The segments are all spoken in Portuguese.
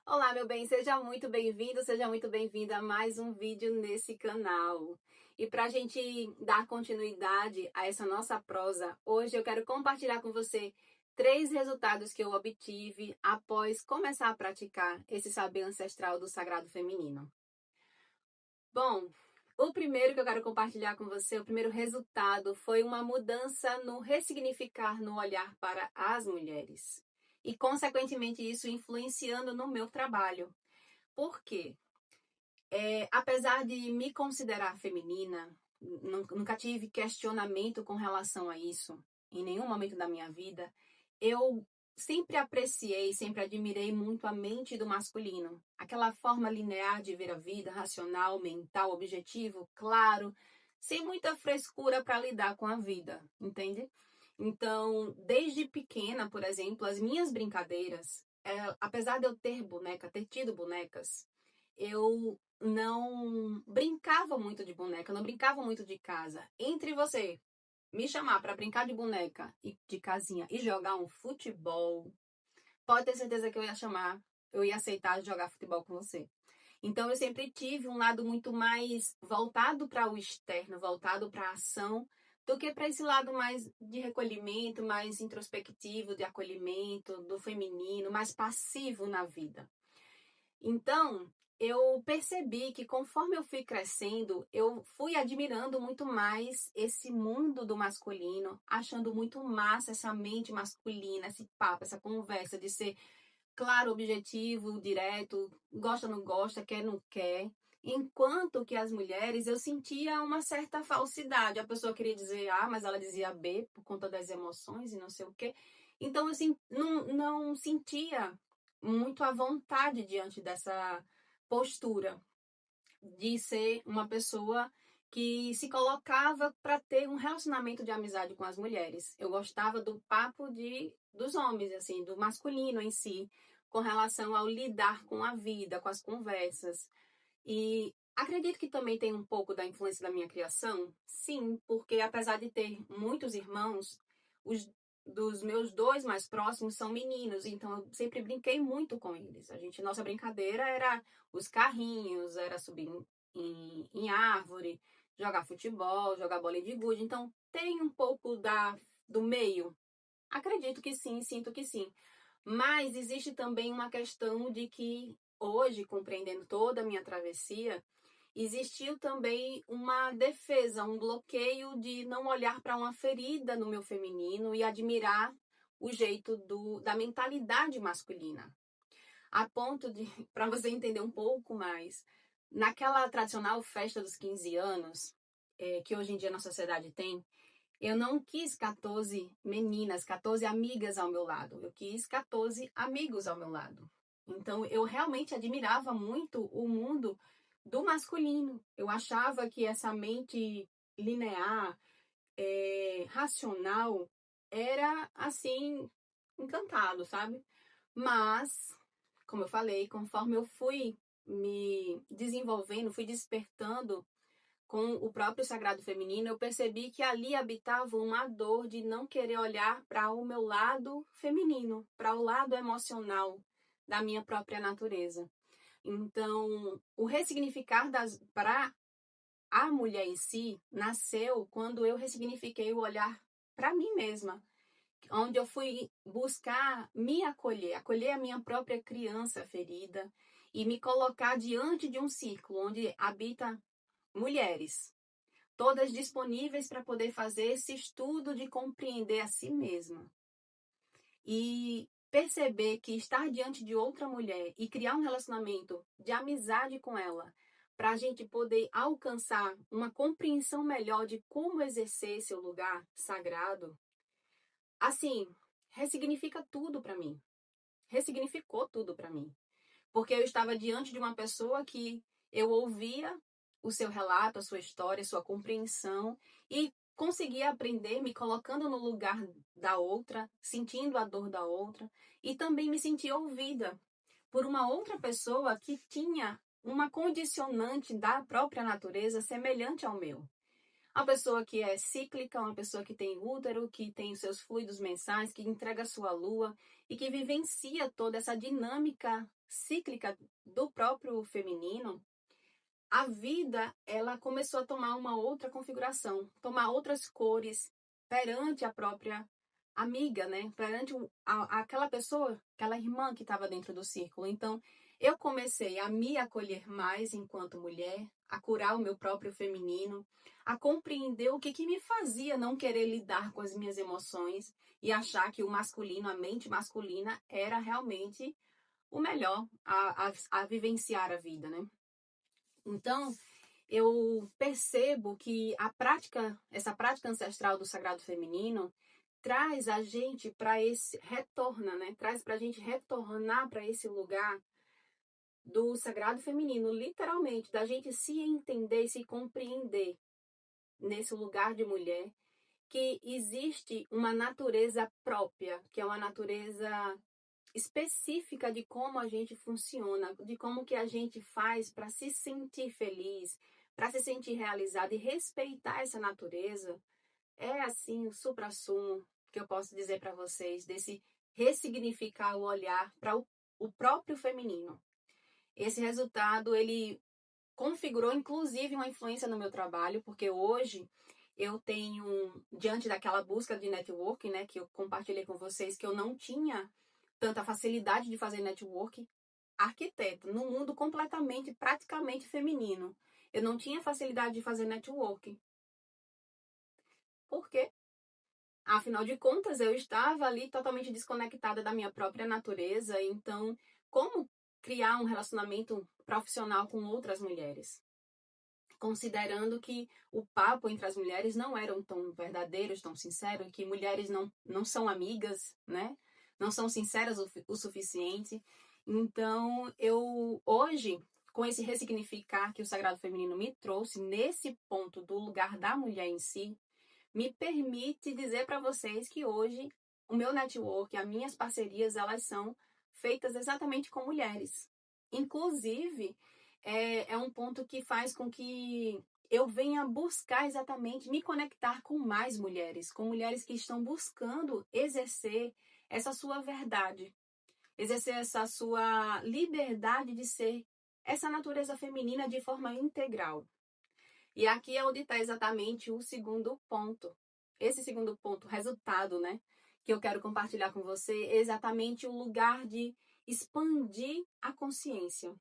Olá, meu bem, seja muito bem-vindo, seja muito bem-vinda a mais um vídeo nesse canal. E para a gente dar continuidade a essa nossa prosa, hoje eu quero compartilhar com você 3 resultados que eu obtive após começar a praticar esse saber ancestral do sagrado feminino. Bom, o primeiro que eu quero compartilhar com você, o primeiro resultado foi uma mudança no ressignificar no olhar para as mulheres. E, consequentemente, isso influenciando no meu trabalho. Por quê? Apesar de me considerar feminina, nunca tive questionamento com relação a isso, em nenhum momento da minha vida, eu sempre apreciei, sempre admirei muito a mente do masculino. Aquela forma linear de ver a vida, racional, mental, objetivo, claro, sem muita frescura para lidar com a vida, entende? Então, desde pequena, por exemplo, as minhas brincadeiras, apesar de eu ter boneca, ter tido bonecas, eu não brincava muito de boneca, não brincava muito de casa. Entre você me chamar para brincar de boneca e de casinha e jogar um futebol, pode ter certeza que eu ia chamar, eu ia aceitar jogar futebol com você. Então eu sempre tive um lado muito mais voltado para o externo, voltado para a ação, do que para esse lado mais de recolhimento, mais introspectivo, de acolhimento, do feminino, mais passivo na vida. Então, eu percebi que conforme eu fui crescendo, eu fui admirando muito mais esse mundo do masculino, achando muito massa essa mente masculina, esse papo, essa conversa de ser claro, objetivo, direto, gosta, não gosta, quer, não quer. Enquanto que as mulheres eu sentia uma certa falsidade. A pessoa queria dizer A, mas ela dizia B por conta das emoções e não sei o quê. Então, eu assim, não sentia muito à vontade diante dessa postura de ser uma pessoa que se colocava para ter um relacionamento de amizade com as mulheres. Eu gostava do papo dos homens, assim, do masculino em si, com relação ao lidar com a vida, com as conversas. E acredito que também tem um pouco da influência da minha criação, sim, porque apesar de ter muitos irmãos, os dos meus 2 mais próximos são meninos, então eu sempre brinquei muito com eles. Nossa brincadeira era os carrinhos, era subir em árvore, jogar futebol, jogar bola de gude. Então tem um pouco do meio. Acredito que sim, sinto que sim. Mas existe também uma questão de que hoje, compreendendo toda a minha travessia, existiu também uma defesa, um bloqueio de não olhar para uma ferida no meu feminino e admirar o jeito da mentalidade masculina. A ponto de, para você entender um pouco mais, naquela tradicional festa dos 15 anos, que hoje em dia na sociedade tem, eu não quis 14 meninas, 14 amigas ao meu lado. Eu quis 14 amigos ao meu lado. Então, eu realmente admirava muito o mundo do masculino. Eu achava que essa mente linear, racional, era assim, encantado, sabe? Mas, como eu falei, conforme eu fui me desenvolvendo, fui despertando com o próprio sagrado feminino, eu percebi que ali habitava uma dor de não querer olhar para o meu lado feminino, para o lado emocional da minha própria natureza. Então, o ressignificar para a mulher em si nasceu quando eu ressignifiquei o olhar para mim mesma, onde eu fui buscar me acolher, acolher a minha própria criança ferida e me colocar diante de um círculo onde habita mulheres, todas disponíveis para poder fazer esse estudo de compreender a si mesma. E perceber que estar diante de outra mulher e criar um relacionamento de amizade com ela, para a gente poder alcançar uma compreensão melhor de como exercer seu lugar sagrado, assim, ressignifica tudo para mim. Ressignificou tudo para mim. Porque eu estava diante de uma pessoa que eu ouvia o seu relato, a sua história, a sua compreensão e conseguia aprender me colocando no lugar da outra, sentindo a dor da outra e também me sentia ouvida por uma outra pessoa que tinha uma condicionante da própria natureza semelhante ao meu. Uma pessoa que é cíclica, uma pessoa que tem útero, que tem os seus fluidos mensais, que entrega a sua lua e que vivencia toda essa dinâmica cíclica do próprio feminino, a vida ela começou a tomar uma outra configuração, tomar outras cores perante a própria amiga, né? Perante aquela pessoa, aquela irmã que estava dentro do círculo. Então, eu comecei a me acolher mais enquanto mulher, a curar o meu próprio feminino, a compreender o que me fazia não querer lidar com as minhas emoções e achar que o masculino, a mente masculina, era realmente o melhor a vivenciar a vida, né? Então, eu percebo que essa prática ancestral do sagrado feminino traz a gente para esse, retorna, né? Traz para a gente retornar para esse lugar do sagrado feminino, literalmente, da gente se entender e se compreender nesse lugar de mulher, que existe uma natureza própria, que é uma natureza específica de como a gente funciona, de como que a gente faz para se sentir feliz, para se sentir realizado e respeitar essa natureza, é assim o suprassumo que eu posso dizer para vocês desse ressignificar o olhar para o próprio feminino. Esse resultado ele configurou inclusive uma influência no meu trabalho, porque hoje eu tenho, diante daquela busca de networking, né, que eu compartilhei com vocês, que eu não tinha tanta facilidade de fazer networking, arquiteta, num mundo completamente, praticamente feminino. Eu não tinha facilidade de fazer networking. Por quê? Afinal de contas, eu estava ali totalmente desconectada da minha própria natureza, então, como criar um relacionamento profissional com outras mulheres? Considerando que o papo entre as mulheres não eram tão verdadeiros, tão sinceros, que mulheres não são amigas, né? Não são sinceras o suficiente. Então, eu hoje, com esse ressignificar que o Sagrado Feminino me trouxe, nesse ponto do lugar da mulher em si, me permite dizer para vocês que hoje o meu network, as minhas parcerias, elas são feitas exatamente com mulheres. Inclusive, é um ponto que faz com que eu venha buscar exatamente me conectar com mulheres que estão buscando exercer essa sua verdade, exercer essa sua liberdade de ser essa natureza feminina de forma integral. E aqui é onde está exatamente o segundo ponto. Esse segundo ponto, resultado, né? Que eu quero compartilhar com você, é exatamente o lugar de expandir a consciência.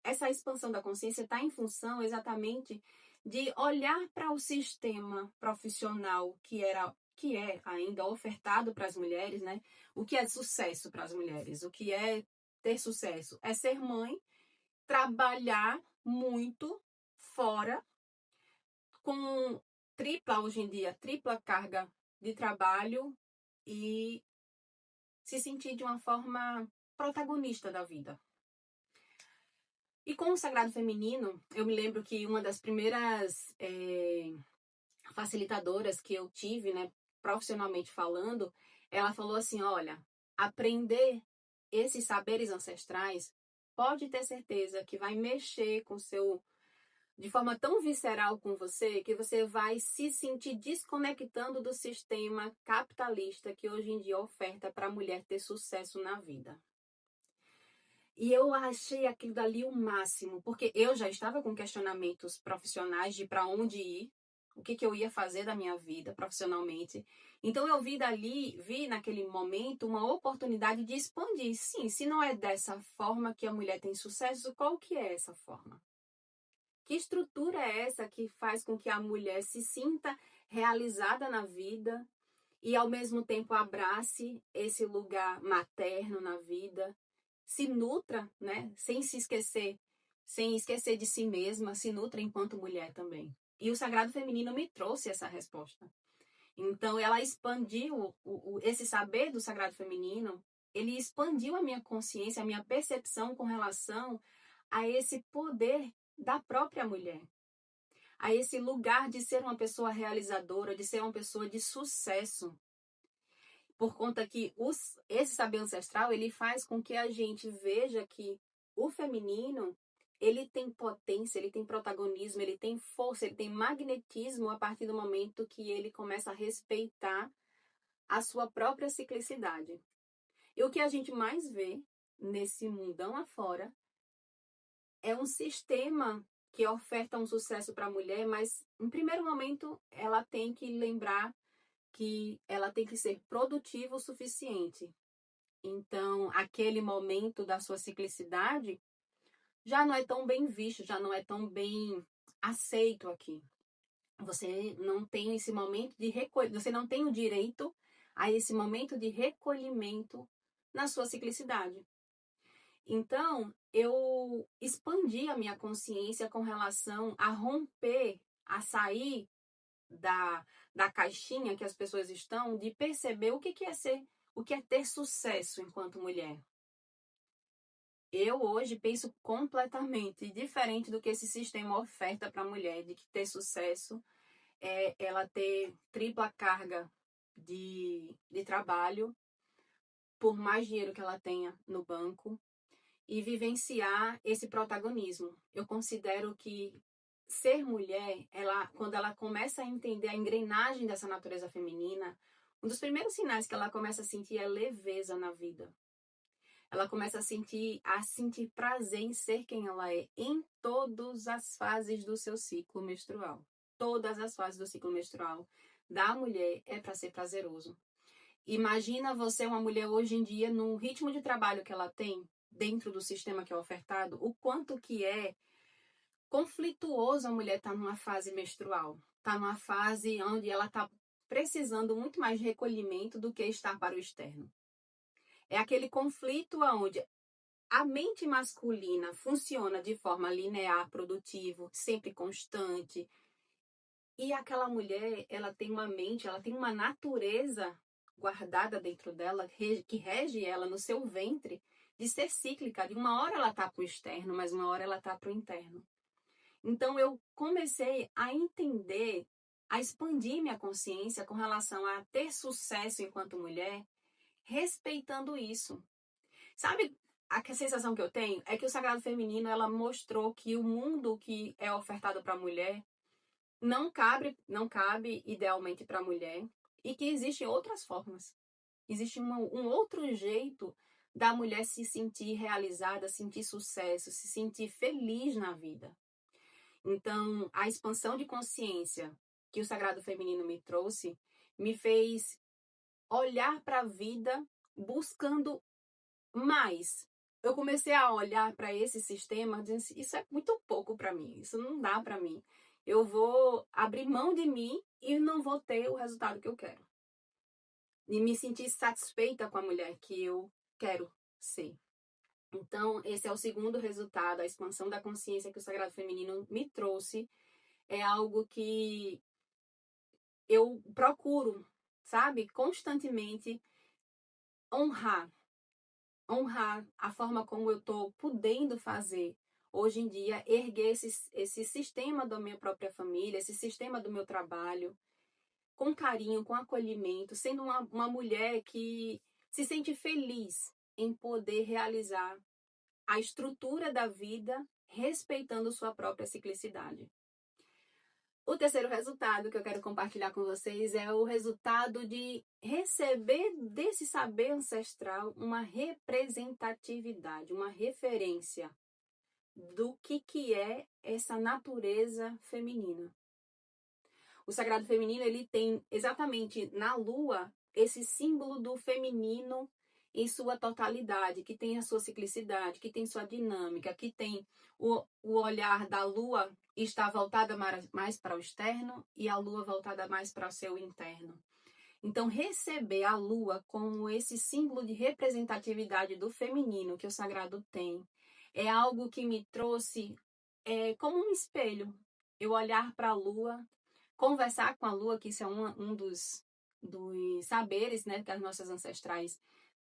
Essa expansão da consciência está em função exatamente de olhar para o sistema profissional que é ainda ofertado para as mulheres, né? O que é sucesso para as mulheres? O que é ter sucesso? É ser mãe, trabalhar muito fora, com hoje em dia, tripla carga de trabalho e se sentir de uma forma protagonista da vida. E com o Sagrado Feminino, eu me lembro que uma das primeiras facilitadoras que eu tive, né, profissionalmente falando, ela falou assim, olha, aprender esses saberes ancestrais, pode ter certeza que vai mexer com o seu de forma tão visceral com você que você vai se sentir desconectando do sistema capitalista que hoje em dia oferta para a mulher ter sucesso na vida. E eu achei aquilo dali o máximo, porque eu já estava com questionamentos profissionais de para onde ir, o que eu ia fazer da minha vida profissionalmente. Então eu vi naquele momento uma oportunidade de expandir. Sim, se não é dessa forma que a mulher tem sucesso, qual que é essa forma? Que estrutura é essa que faz com que a mulher se sinta realizada na vida e ao mesmo tempo abrace esse lugar materno na vida, se nutra, né, sem esquecer de si mesma, se nutra enquanto mulher também. E o Sagrado Feminino me trouxe essa resposta. Então ela expandiu esse saber do Sagrado Feminino, ele expandiu a minha consciência, a minha percepção com relação a esse poder da própria mulher, a esse lugar de ser uma pessoa realizadora, de ser uma pessoa de sucesso. Por conta que esse saber ancestral, ele faz com que a gente veja que o feminino, ele tem potência, ele tem protagonismo, ele tem força, ele tem magnetismo a partir do momento que ele começa a respeitar a sua própria ciclicidade. E o que a gente mais vê nesse mundão afora, é um sistema que oferta um sucesso para a mulher, mas em primeiro momento ela tem que lembrar que ela tem que ser produtiva o suficiente. Então, aquele momento da sua ciclicidade já não é tão bem visto, já não é tão bem aceito aqui. Você não tem esse momento de recolhimento, você não tem o direito a esse momento de recolhimento na sua ciclicidade. Então, eu expandi a minha consciência com relação a romper, a sair da caixinha que as pessoas estão, de perceber o que é ser, o que é ter sucesso enquanto mulher. Eu hoje penso completamente diferente do que esse sistema oferta para a mulher, de que ter sucesso é ela ter tripla carga de trabalho, por mais dinheiro que ela tenha no banco, e vivenciar esse protagonismo. Eu considero que ser mulher, quando ela começa a entender a engrenagem dessa natureza feminina, um dos primeiros sinais que ela começa a sentir é leveza na vida. Ela começa a sentir prazer em ser quem ela é em todas as fases do seu ciclo menstrual. Todas as fases do ciclo menstrual da mulher é para ser prazeroso. Imagina você, uma mulher hoje em dia, no ritmo de trabalho que ela tem, dentro do sistema que é ofertado, o quanto que é conflituoso a mulher estar numa fase menstrual. Está numa fase onde ela está precisando muito mais de recolhimento do que estar para o externo. É aquele conflito onde a mente masculina funciona de forma linear, produtivo, sempre constante. E aquela mulher, ela tem uma mente, ela tem uma natureza guardada dentro dela, que rege ela no seu ventre, de ser cíclica. De uma hora ela está para o externo, mas uma hora ela está para o interno. Então eu comecei a entender, a expandir minha consciência com relação a ter sucesso enquanto mulher, respeitando isso. Sabe, a sensação que eu tenho é que o Sagrado Feminino, ela mostrou que o mundo que é ofertado para a mulher não cabe idealmente para a mulher, e que existem outras formas. Existe um outro jeito da mulher se sentir realizada, sentir sucesso, se sentir feliz na vida. Então, a expansão de consciência que o Sagrado Feminino me trouxe, me fez olhar para a vida buscando mais. Eu comecei a olhar para esse sistema dizendo assim, isso é muito pouco para mim, isso não dá para mim. Eu vou abrir mão de mim e não vou ter o resultado que eu quero. E me sentir satisfeita com a mulher que eu quero ser. Então, esse é o segundo resultado, a expansão da consciência que o Sagrado Feminino me trouxe. É algo que eu procuro, sabe, constantemente honrar a forma como eu estou podendo fazer hoje em dia, erguer esse sistema da minha própria família, esse sistema do meu trabalho, com carinho, com acolhimento, sendo uma mulher que se sente feliz em poder realizar a estrutura da vida, respeitando sua própria ciclicidade. O terceiro resultado que eu quero compartilhar com vocês é o resultado de receber desse saber ancestral uma representatividade, uma referência do que é essa natureza feminina. O Sagrado Feminino, ele tem exatamente na Lua esse símbolo do feminino em sua totalidade, que tem a sua ciclicidade, que tem sua dinâmica, que tem o olhar da Lua está voltada mais para o externo e a Lua voltada mais para o seu interno. Então, receber a Lua como esse símbolo de representatividade do feminino que o Sagrado tem é algo que me trouxe como um espelho. Eu olhar para a Lua, conversar com a Lua, que isso é um dos saberes, né, que as nossas ancestrais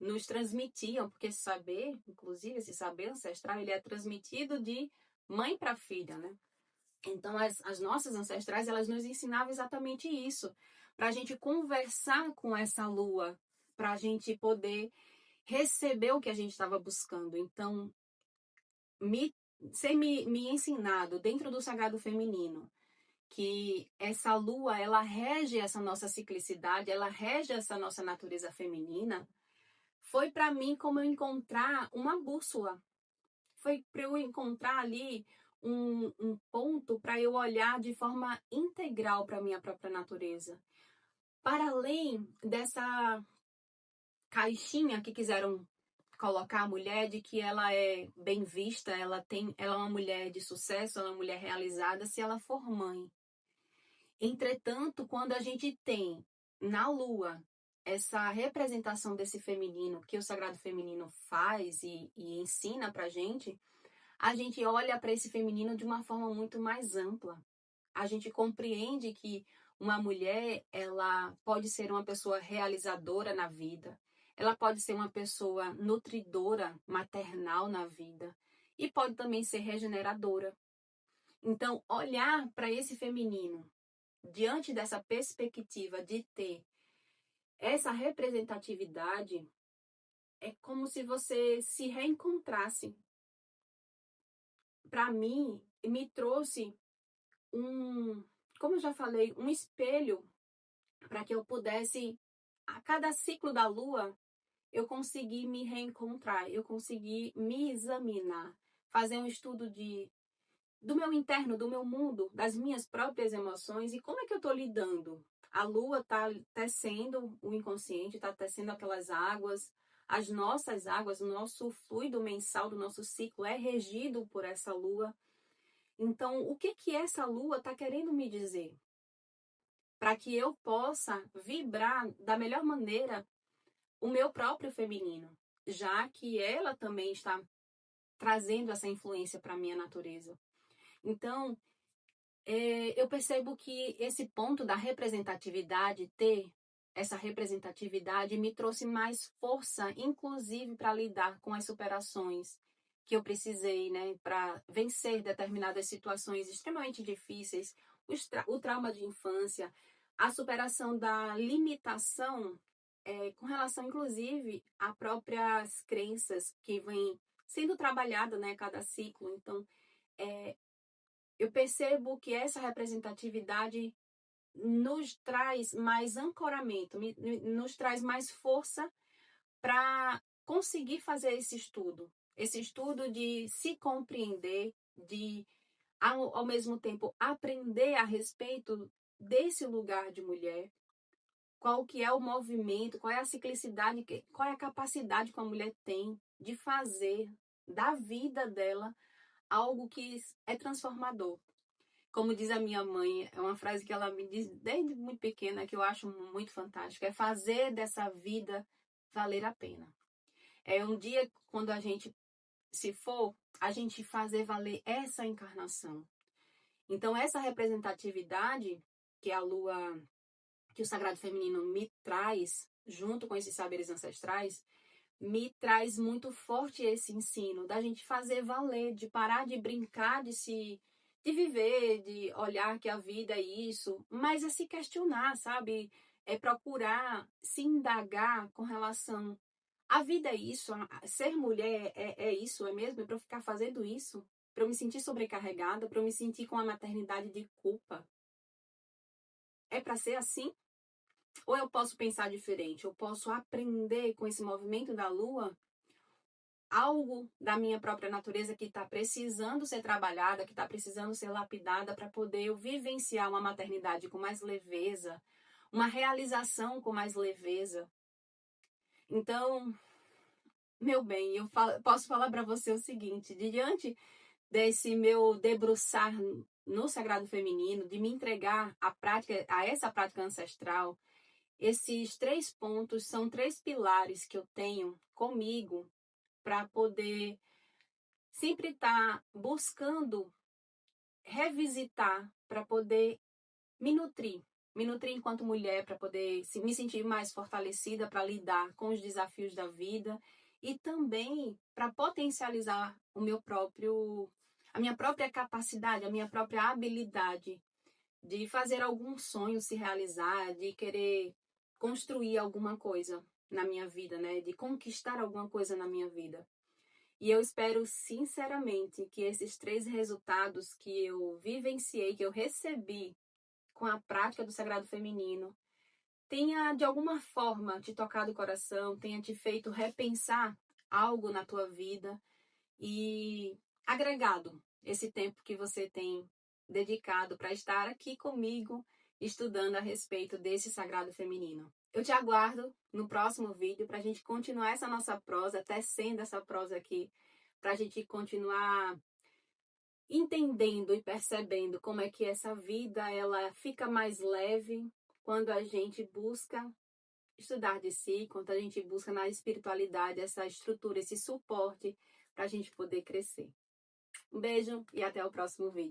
nos transmitiam, porque esse saber, inclusive esse saber ancestral, ele é transmitido de mãe para filha, né? Então, as nossas ancestrais, elas nos ensinavam exatamente isso, para a gente conversar com essa Lua, para a gente poder receber o que a gente estava buscando. Então, ser me ensinado dentro do Sagrado Feminino, que essa Lua, ela rege essa nossa ciclicidade, ela rege essa nossa natureza feminina, foi para mim como eu encontrar uma bússola. Foi para eu encontrar ali um ponto para eu olhar de forma integral para a minha própria natureza. Para além dessa caixinha que quiseram colocar a mulher de que ela é bem vista, ela é uma mulher de sucesso, ela é uma mulher realizada se ela for mãe. Entretanto, quando a gente tem na Lua essa representação desse feminino que o Sagrado Feminino faz e ensina pra gente, a gente olha para esse feminino de uma forma muito mais ampla. A gente compreende que uma mulher, ela pode ser uma pessoa realizadora na vida, ela pode ser uma pessoa nutridora, maternal na vida, e pode também ser regeneradora. Então, olhar para esse feminino diante dessa perspectiva de ter essa representatividade é como se você se reencontrasse. Para mim, me trouxe como eu já falei, um espelho para que eu pudesse, a cada ciclo da lua, eu conseguir me reencontrar, eu conseguir me examinar, fazer um estudo do meu interno, do meu mundo, das minhas próprias emoções e como é que eu estou lidando. A lua está tecendo o inconsciente, está tecendo aquelas águas, as nossas águas, o nosso fluido mensal do nosso ciclo é regido por essa lua. Então, o que essa lua está querendo me dizer? Para que eu possa vibrar da melhor maneira o meu próprio feminino, já que ela também está trazendo essa influência para a minha natureza. Então, eu percebo que esse ponto da representatividade, ter essa representatividade, me trouxe mais força, inclusive para lidar com as superações que eu precisei, né, para vencer determinadas situações extremamente difíceis, o trauma de infância, a superação da limitação, com relação, inclusive, a próprias crenças que vêm sendo trabalhada, né, cada ciclo. Então, eu percebo que essa representatividade nos traz mais ancoramento, nos traz mais força para conseguir fazer esse estudo de se compreender, de ao mesmo tempo aprender a respeito desse lugar de mulher, qual que é o movimento, qual é a ciclicidade, qual é a capacidade que a mulher tem de fazer da vida dela algo que é transformador. Como diz a minha mãe, é uma frase que ela me diz desde muito pequena, que eu acho muito fantástica, é fazer dessa vida valer a pena. É um dia, quando a gente se for, a gente fazer valer essa encarnação. Então, essa representatividade que a lua, que o Sagrado Feminino me traz, junto com esses saberes ancestrais, me traz muito forte esse ensino da gente fazer valer, de parar de brincar, de viver, de olhar que a vida é isso, mas é se questionar, sabe? É procurar se indagar com relação a vida é isso, ser mulher é isso, é mesmo? É para eu ficar fazendo isso? Para eu me sentir sobrecarregada, para eu me sentir com a maternidade de culpa? É para ser assim? Ou eu posso pensar diferente? Eu posso aprender com esse movimento da lua algo da minha própria natureza que está precisando ser trabalhada, que está precisando ser lapidada para poder eu vivenciar uma maternidade com mais leveza, uma realização com mais leveza. Então, meu bem, posso falar para você o seguinte, diante desse meu debruçar no Sagrado Feminino, de me entregar a essa prática ancestral, esses 3 pontos são 3 pilares que eu tenho comigo para poder sempre estar buscando revisitar, para poder me nutrir enquanto mulher, para poder me sentir mais fortalecida para lidar com os desafios da vida e também para potencializar a minha própria capacidade, a minha própria habilidade de fazer algum sonho se realizar, de querer construir alguma coisa na minha vida, né? De conquistar alguma coisa na minha vida. E eu espero sinceramente que esses 3 resultados que eu vivenciei, que eu recebi com a prática do Sagrado Feminino, tenha de alguma forma te tocado o coração, tenha te feito repensar algo na tua vida e agregado esse tempo que você tem dedicado para estar aqui comigo estudando a respeito desse sagrado feminino. Eu te aguardo no próximo vídeo para a gente continuar essa nossa prosa, tecendo essa prosa aqui, para a gente continuar entendendo e percebendo como é que essa vida ela fica mais leve quando a gente busca estudar de si, quando a gente busca na espiritualidade essa estrutura, esse suporte para a gente poder crescer. Um beijo e até o próximo vídeo.